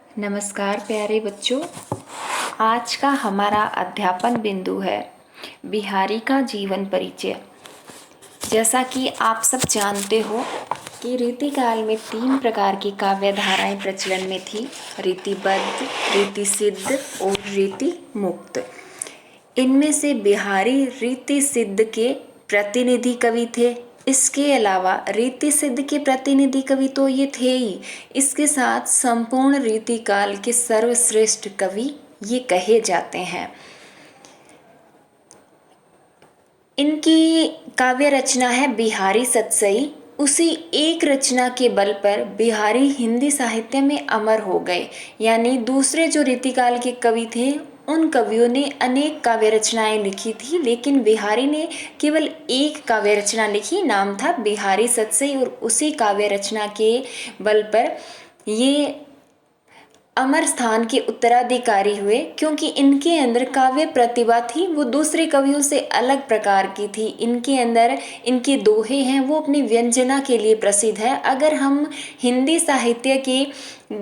नमस्कार प्यारे बच्चों। आज का हमारा अध्यापन बिंदु है बिहारी का जीवन परिचय। जैसा कि आप सब जानते हो कि रीतिकाल में 3 प्रकार की काव्य धाराएं प्रचलन में थी, रीतिबद्ध, रीति सिद्ध और रीति मुक्त। इनमें से बिहारी रीति सिद्ध के प्रतिनिधि कवि थे। इसके अलावा रीति सिद्ध के प्रतिनिधि कवि तो ये थे ही, इसके साथ संपूर्ण रीतिकाल के सर्वश्रेष्ठ कवि ये कहे जाते हैं। इनकी काव्य रचना है बिहारी सतसई। उसी एक रचना के बल पर बिहारी हिंदी साहित्य में अमर हो गए। यानी दूसरे जो रीतिकाल के कवि थे उन कवियों ने अनेक काव्य रचनाएं लिखी थी, लेकिन बिहारी ने केवल एक काव्य रचना लिखी, नाम था बिहारी सतसई। और उसी काव्य रचना के बल पर ये अमर स्थान के उत्तराधिकारी हुए, क्योंकि इनके अंदर काव्य प्रतिभा थी वो दूसरे कवियों से अलग प्रकार की थी। इनके अंदर इनके दोहे हैं वो अपनी व्यंजना के लिए प्रसिद्ध है। अगर हम हिंदी साहित्य के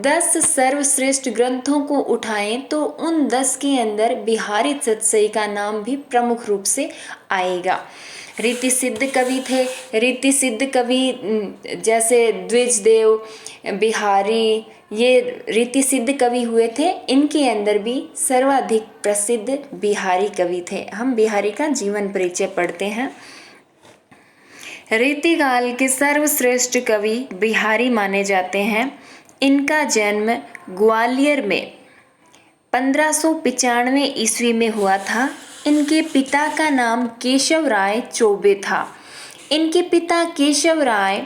10 सर्वश्रेष्ठ ग्रंथों को उठाएं तो उन 10 के अंदर बिहारी सतसई का नाम भी प्रमुख रूप से आएगा। रीति सिद्ध कवि थे। रीति सिद्ध कवि जैसे द्विजदेव, बिहारी, ये रीति सिद्ध कवि हुए थे। इनके अंदर भी सर्वाधिक प्रसिद्ध बिहारी कवि थे। हम बिहारी का जीवन परिचय पढ़ते हैं। रीतिकाल के सर्वश्रेष्ठ कवि बिहारी माने जाते हैं। इनका जन्म ग्वालियर में 1595 ईस्वी में हुआ था। इनके पिता का नाम केशव राय चौबे था। इनके पिता केशव राय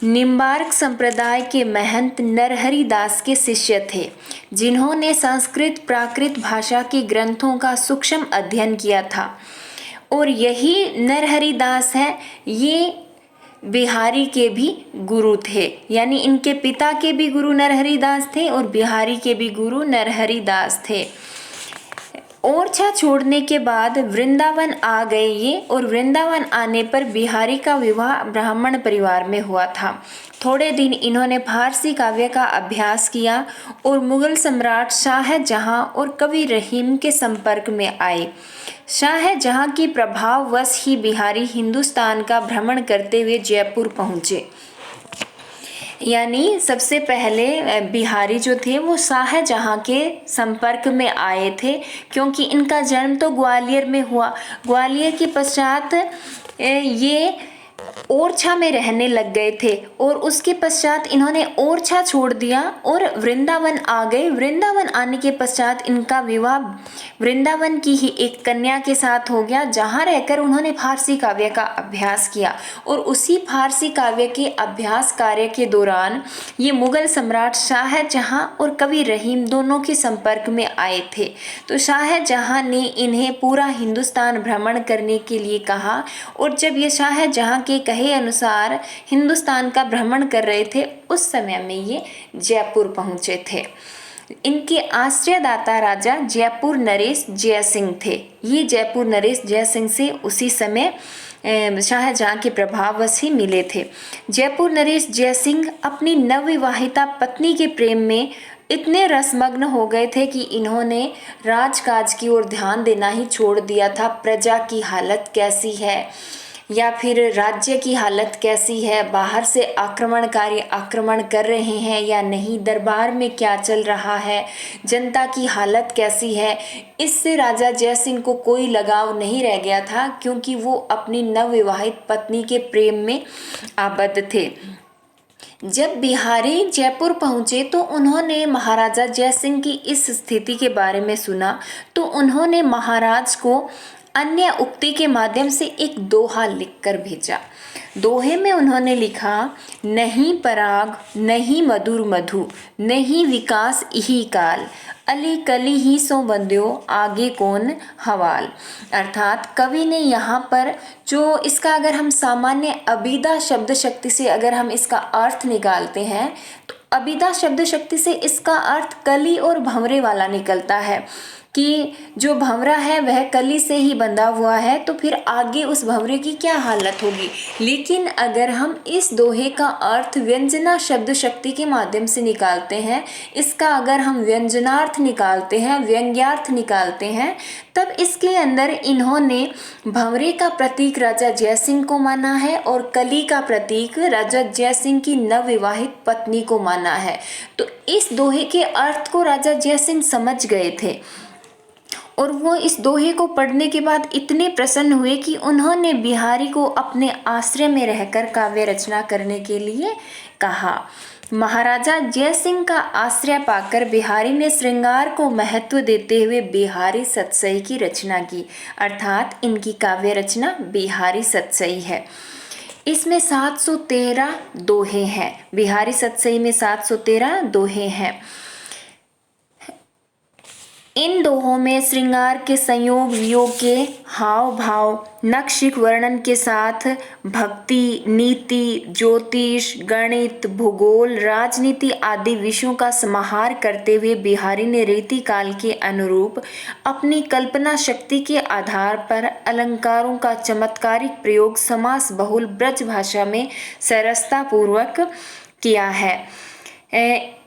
निम्बार्क संप्रदाय के महंत नरहरि दास के शिष्य थे, जिन्होंने संस्कृत प्राकृत भाषा के ग्रंथों का सूक्ष्म अध्ययन किया था। और यही नरहरि दास है, ये बिहारी के भी गुरु थे। यानी इनके पिता के भी गुरु नरहरि दास थे और बिहारी के भी गुरु नरहरि दास थे। ओरछा छोड़ने के बाद वृंदावन आ गए ये, और वृंदावन आने पर बिहारी का विवाह ब्राह्मण परिवार में हुआ था। थोड़े दिन इन्होंने फारसी काव्य का अभ्यास किया और मुगल सम्राट शाहजहां और कवि रहीम के संपर्क में आए। शाहजहां की प्रभाववश ही बिहारी हिंदुस्तान का भ्रमण करते हुए जयपुर पहुंचे। यानी सबसे पहले बिहारी जो थे वो शाहजहां के संपर्क में आए थे, क्योंकि इनका जन्म तो ग्वालियर में हुआ। ग्वालियर के पश्चात ये ओरछा में रहने लग गए थे और उसके पश्चात इन्होंने ओरछा छोड़ दिया और वृंदावन आ गए। वृंदावन आने के पश्चात इनका विवाह वृंदावन की ही एक कन्या के साथ हो गया, जहाँ रहकर उन्होंने फारसी काव्य का अभ्यास किया। और उसी फारसी काव्य के अभ्यास कार्य के दौरान ये मुगल सम्राट शाहजहां और कवि रहीम दोनों के संपर्क में आए थे। तो शाहजहां ने इन्हें पूरा हिंदुस्तान भ्रमण करने के लिए कहा, और जब ये शाहजहां के कहे अनुसार हिंदुस्तान का भ्रमण कर रहे थे उस समय में ये जयपुर पहुंचे थे। इनके आश्रयदाता राजा जयपुर नरेश जयसिंह थे। ये जयपुर नरेश जयसिंह से उसी समय शाहजहां के प्रभाववश ही मिले थे। जयपुर नरेश जयसिंह अपनी नवविवाहिता पत्नी के प्रेम में इतने रसमग्न हो गए थे कि इन्होंने राजकाज की ओर ध्यान देना ही छोड़ दिया था। प्रजा की हालत कैसी है या फिर राज्य की हालत कैसी है, बाहर से आक्रमणकारी आक्रमण कर रहे हैं या नहीं, दरबार में क्या चल रहा है, जनता की हालत कैसी है, इससे राजा जयसिंह को कोई लगाव नहीं रह गया था, क्योंकि वो अपनी नवविवाहित पत्नी के प्रेम में आबद्ध थे। जब बिहारी जयपुर पहुंचे तो उन्होंने महाराजा जयसिंह की इस स्थिति के बारे में सुना, तो उन्होंने महाराज को अन्य उक्ति के माध्यम से एक दोहा लिखकर भेजा। दोहे में उन्होंने लिखा, नहीं पराग नहीं मधुर मधु, नहीं विकास इही काल, अली कली ही सो बंध्यो आगे कौन हवाल। अर्थात कवि ने यहाँ पर जो इसका अगर हम सामान्य अभिधा शब्द शक्ति से अगर हम इसका अर्थ निकालते हैं तो अभिधा शब्द शक्ति से इसका अर्थ कली और भंवरे वाला निकलता है। कि जो भंवरा है वह कली से ही बंधा हुआ है, तो फिर आगे उस भंवरे की क्या हालत होगी। लेकिन अगर हम इस दोहे का अर्थ व्यंजना शब्द शक्ति के माध्यम से निकालते हैं, इसका अगर हम व्यंजनार्थ निकालते हैं, व्यंग्यार्थ निकालते हैं, तब इसके अंदर इन्होंने भंवरे का प्रतीक राजा जयसिंह को माना है और कली का प्रतीक राजा जयसिंह की नवविवाहित पत्नी को माना है। तो इस दोहे के अर्थ को राजा जयसिंह समझ गए थे और वो इस दोहे को पढ़ने के बाद इतने प्रसन्न हुए कि उन्होंने बिहारी को अपने आश्रय में रहकर काव्य रचना करने के लिए कहा। महाराजा जयसिंह का आश्रय पाकर बिहारी ने श्रृंगार को महत्व देते हुए बिहारी सतसई की रचना की, अर्थात इनकी काव्य रचना बिहारी सतसई है। इसमें 713 दोहे हैं। बिहारी सतसई में 713 दोहे हैं। इन दोहों में श्रृंगार के संयोग वियोग के हाव भाव नक्षिक वर्णन के साथ भक्ति, नीति, ज्योतिष, गणित, भूगोल, राजनीति आदि विषयों का समाहार करते हुए बिहारी ने रीति काल के अनुरूप अपनी कल्पना शक्ति के आधार पर अलंकारों का चमत्कारिक प्रयोग समास बहुल ब्रज भाषा में सरसता पूर्वक किया है।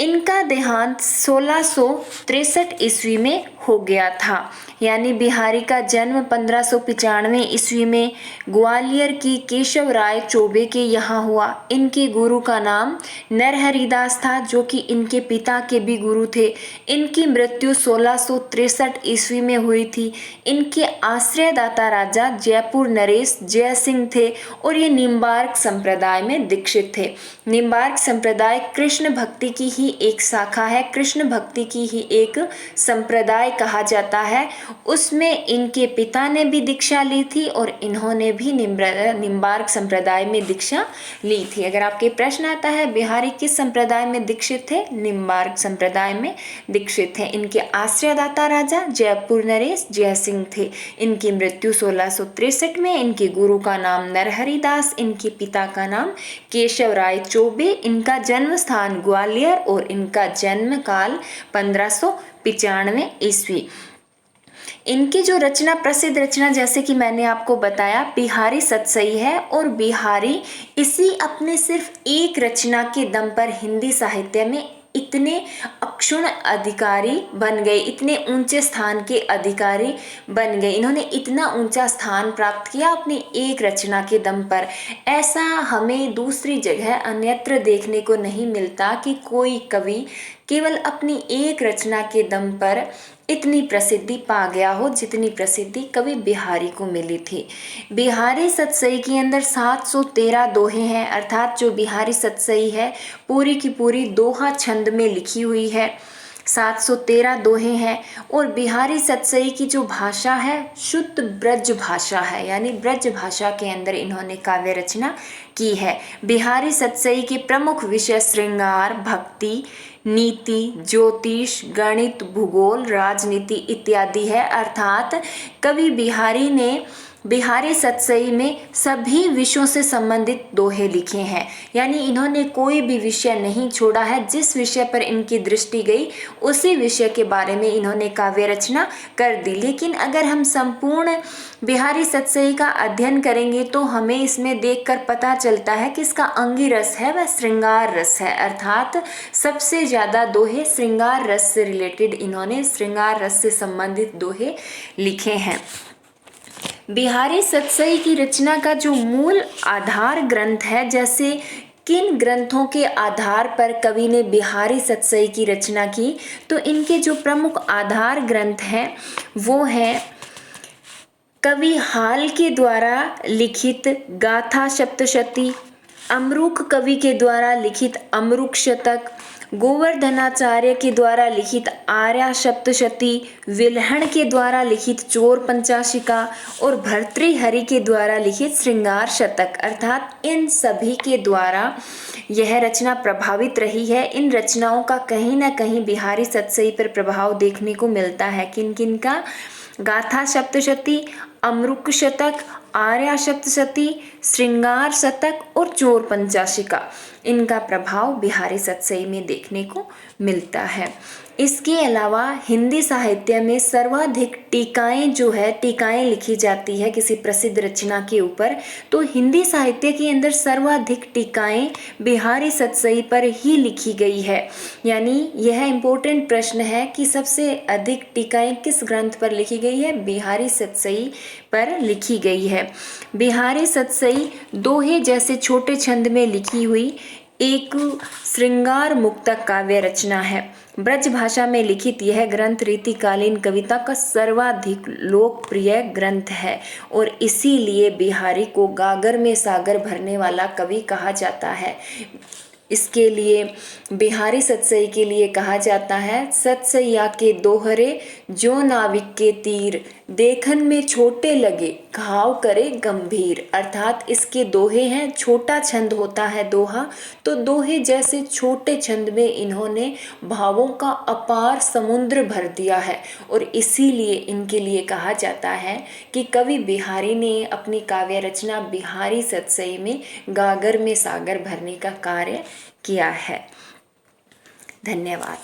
इनका देहांत 1663 ईस्वी में हो गया था, यानी बिहारी का जन्म 1595 ईस्वी में ग्वालियर की केशव राय चौबे के यहाँ हुआ। इनके गुरु का नाम नरहरिदास था, जो कि इनके पिता के भी गुरु थे। इनकी मृत्यु 1663 ईस्वी में हुई थी। इनके आश्रयदाता राजा जयपुर नरेश जय सिंह थे और ये निम्बार्क संप्रदाय में दीक्षित थे। निम्बार्क संप्रदाय कृष्ण भक्ति की ही एक शाखा है, कृष्ण भक्ति की ही एक संप्रदाय कहा जाता है। उसमें इनके पिता ने भी दीक्षा ली थी और इन्होंने भी निम्बार्क संप्रदाय में दीक्षा ली थी। अगर आपके प्रश्न आता है बिहारी किस संप्रदाय में दीक्षित थे, निम्बार्क संप्रदाय में दीक्षित थे। इनके आश्रयदाता राजा जयपुर नरेश जय सिंह थे। इनकी मृत्यु 1663 में। इनके गुरु का नाम नरहरिदास, इनके पिता का नाम केशव राय चौबे। इनका जन्म स्थान ग्वालियर और इनका जन्म काल 1595 ईस्वी। इनकी जो रचना प्रसिद्ध रचना जैसे कि मैंने आपको बताया बिहारी सतसई है और बिहारी इसी अपने सिर्फ एक रचना के दम पर हिंदी साहित्य में इतने अक्षुण अधिकारी बन गए, इतने ऊंचे स्थान के अधिकारी बन गए। इन्होंने इतना ऊंचा स्थान प्राप्त किया अपनी एक रचना के दम पर। ऐसा हमें दूसरी जगह अन्यत्र देखने को नहीं मिलता कि कोई कवि केवल अपनी एक रचना के दम पर इतनी प्रसिद्धि पा गया हो जितनी प्रसिद्धि कवि बिहारी को मिली थी। बिहारी सतसई के अंदर 713 दोहे हैं, अर्थात जो बिहारी सतसई है पूरी की पूरी दोहा छंद में लिखी हुई है। 713 दोहे हैं और बिहारी सतसई की जो भाषा है शुद्ध ब्रज भाषा है, यानी ब्रज भाषा के अंदर इन्होंने काव्य रचना की है। बिहारी सतसई के प्रमुख विषय श्रृंगार, भक्ति, नीति, ज्योतिष, गणित, भूगोल, राजनीति इत्यादि है। अर्थात कवि बिहारी ने बिहारी सतसई में सभी विषयों से संबंधित दोहे लिखे हैं, यानी इन्होंने कोई भी विषय नहीं छोड़ा है। जिस विषय पर इनकी दृष्टि गई उसी विषय के बारे में इन्होंने काव्य रचना कर दी। लेकिन अगर हम संपूर्ण बिहारी सतसई का अध्ययन करेंगे तो हमें इसमें देखकर पता चलता है कि इसका अंगी रस है वह श्रृंगार रस है, अर्थात सबसे ज़्यादा दोहे श्रृंगार रस से रिलेटेड इन्होंने श्रृंगार रस से संबंधित दोहे लिखे हैं। बिहारी सतसई की रचना का जो मूल आधार ग्रंथ है, जैसे किन ग्रंथों के आधार पर कवि ने बिहारी सतसई की रचना की, तो इनके जो प्रमुख आधार ग्रंथ हैं वो है कवि हाल के द्वारा लिखित गाथा सप्तशती, अमरुक कवि के द्वारा लिखित अमरुक शतक, गोवर्धनाचार्य के द्वारा लिखित आर्या सप्तशती, विल्हण के द्वारा लिखित चोर पंचाशिका और भर्तृहरि के द्वारा लिखित श्रृंगार शतक। अर्थात इन सभी के द्वारा यह रचना प्रभावित रही है। इन रचनाओं का कहीं ना कहीं बिहारी सतसई पर प्रभाव देखने को मिलता है। किन किन का? गाथा सप्तशती, अमरुक शतक, आर्या सप्तशती, श्रृंगार शतक और चोर पंचाशिका, इनका प्रभाव बिहारी सतसई में देखने को मिलता है। इसके अलावा हिंदी साहित्य में सर्वाधिक टीकाएं जो है टीकाएं लिखी जाती है किसी प्रसिद्ध रचना के ऊपर, तो हिंदी साहित्य के अंदर सर्वाधिक टीकाएं बिहारी सतसई पर ही लिखी गई है। यानी यह इम्पोर्टेंट प्रश्न है कि सबसे अधिक टीकाएं किस ग्रंथ पर लिखी गई है? बिहारी सतसई पर लिखी गई है। बिहारी सतसई दोहे जैसे छोटे छंद में लिखी हुई एक श्रृंगार मुक्तक काव्य रचना है। ब्रज भाषा में लिखित यह ग्रंथ रीतिकालीन कविता का सर्वाधिक लोकप्रिय ग्रंथ है और इसीलिए बिहारी को गागर में सागर भरने वाला कवि कहा जाता है। इसके लिए बिहारी सतसई के लिए कहा जाता है, सतसैया के दोहरे जो नाविक के तीर, देखन में छोटे लगे घाव करे गंभीर। अर्थात इसके दोहे हैं, छोटा छंद होता है दोहा, तो दोहे जैसे छोटे छंद में इन्होंने भावों का अपार समुद्र भर दिया है और इसीलिए इनके लिए कहा जाता है कि कवि बिहारी ने अपनी काव्य रचना बिहारी सतसई में गागर में सागर भरने का कार्य किया है। धन्यवाद।